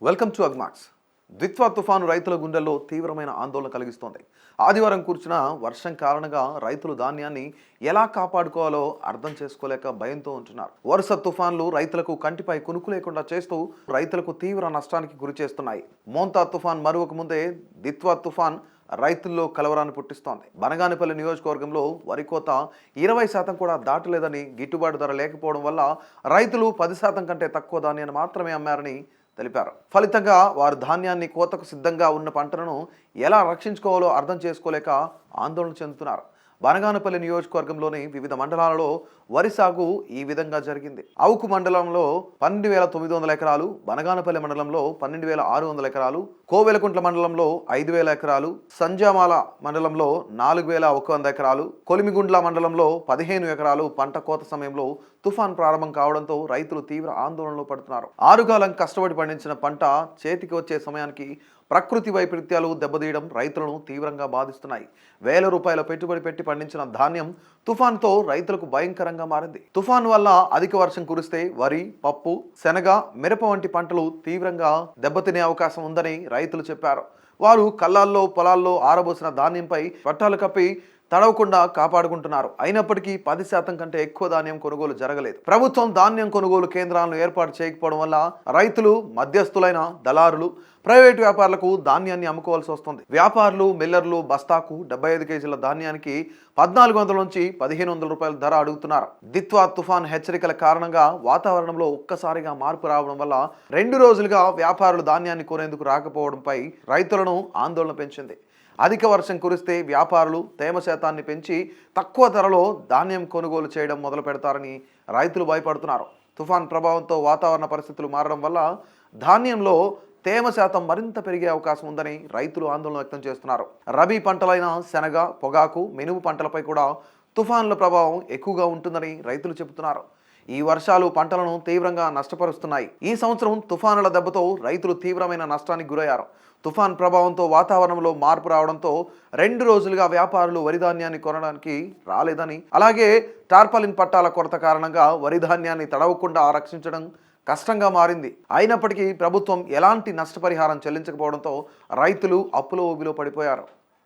Welcome to Agmax. ద్విత్వా తుఫాను రైతుల గుండెల్లో తీవ్రమైన ఆందోళన కలిగిస్తోంది. ఆదివారం కురిసిన వర్షం కారణంగా రైతులు ధాన్యాన్ని ఎలా కాపాడుకోవాలో అర్థం చేసుకోలేక భయంతో ఉంటున్నారు. వరుస తుఫాన్లు రైతులకు కంటిపై కునుకు లేకుండా చేస్తూ రైతులకు తీవ్ర నష్టానికి గురి చేస్తున్నాయి. మోంతా తుఫాన్ మరొక ముందే ద్విత్వా తుఫాన్ రైతుల్లో కలవరాన్ని పుట్టిస్తోంది. బనగానపల్లి నియోజకవర్గంలో వరి కోత 20% కూడా దాటలేదని, గిట్టుబాటు ధర లేకపోవడం వల్ల రైతులు 10% కంటే తక్కువ ధాన్యాన్ని మాత్రమే అమ్మారని తెలిపారు. ఫలితంగా వారు ధాన్యాన్ని కోతకు సిద్ధంగా ఉన్న పంటలను ఎలా రక్షించుకోవాలో అర్థం చేసుకోలేక ఆందోళన చెందుతున్నారు. బనగానపల్లి నియోజకవర్గంలోని వివిధ మండలాలలో వరి సాగు ఈ విధంగా జరిగింది. అవుకు మండలంలో 12,900 ఎకరాలు, బనగానపల్లి మండలంలో 12,600 ఎకరాలు, కోవెలకుంట్ల మండలంలో 5,000 ఎకరాలు, సంజామాల మండలంలో 4,100 ఎకరాలు, కొలిమిగుండ్ల మండలంలో 15 ఎకరాలు పంట కోత సమయంలో తుఫాన్ ప్రారంభం కావడంతో రైతులు తీవ్ర ఆందోళనలో పడుతున్నారు. ఆరుగాలం కష్టపడి పండించిన పంట చేతికి వచ్చే సమయానికి ప్రకృతి వైపరీత్యాలు దెబ్బతీయడం రైతులను తీవ్రంగా బాధిస్తున్నాయి. వేల రూపాయల పెట్టుబడి పెట్టి పండించిన ధాన్యం తుఫాన్తో రైతులకు భయంకరంగా మారింది. తుఫాన్ వల్ల అధిక వర్షం కురిస్తే వరి, పప్పు, శనగ, మిరప వంటి పంటలు తీవ్రంగా దెబ్బతినే అవకాశం ఉందని రైతులు చెప్పారు. వారు కళ్ళాల్లో, పొలాల్లో ఆరబోసిన ధాన్యంపై పట్టాలు కప్పి తడవకుండా కాపాడుకుంటున్నారు. అయినప్పటికీ 10% కంటే ఎక్కువ ధాన్యం కొనుగోలు జరగలేదు. ప్రభుత్వం ధాన్యం కొనుగోలు కేంద్రాలను ఏర్పాటు చేయకపోవడం వల్ల రైతులు, మధ్యస్థులైన దళారులు, ప్రైవేటు వ్యాపారులకు ధాన్యాన్ని అమ్ముకోవాల్సి వస్తుంది. వ్యాపారులు, మిల్లర్లు బస్తాకు 75 కేజీల ధాన్యానికి 1,400 నుంచి 1,500 రూపాయల ధర అడుగుతున్నారు. దిత్వా తుఫాన్ హెచ్చరికల కారణంగా వాతావరణంలో ఒక్కసారిగా మార్పు రావడం వల్ల 2 రోజులుగా వ్యాపారులు ధాన్యాన్ని కొనేందుకు రాకపోవడంపై రైతులను ఆందోళన పెంచింది. అధిక వర్షం కురిస్తే వ్యాపారులు తేమ శాతాన్ని పెంచి తక్కువ ధరలో ధాన్యం కొనుగోలు చేయడం మొదలు పెడతారని రైతులు భయపడుతున్నారు. తుఫాన్ ప్రభావంతో వాతావరణ పరిస్థితులు మారడం వల్ల ధాన్యంలో తేమ శాతం మరింత పెరిగే అవకాశం ఉందని రైతులు ఆందోళన వ్యక్తం చేస్తున్నారు. రబీ పంటలైన శనగ, పొగాకు, మినుము పంటలపై కూడా తుఫాన్ల ప్రభావం ఎక్కువగా ఉంటుందని రైతులు చెబుతున్నారు. ఈ వర్షాలు పంటలను తీవ్రంగా నష్టపరుస్తున్నాయి. ఈ సంవత్సరం తుఫానుల దెబ్బతో రైతులు తీవ్రమైన నష్టానికి గురయ్యారు. తుఫాన్ ప్రభావంతో వాతావరణంలో మార్పు రావడంతో 2 రోజులుగా వ్యాపారులు వరి ధాన్యాన్ని కొనడానికి రాలేదని, అలాగే టార్పాలిన్ పట్టాల కొరత కారణంగా వరి ధాన్యాన్ని తడవకుండా రక్షించడం కష్టంగా మారింది. అయినప్పటికీ ప్రభుత్వం ఎలాంటి నష్టపరిహారం చెల్లించకపోవడంతో రైతులు అప్పుల ఊబిలో పడిపోయారు.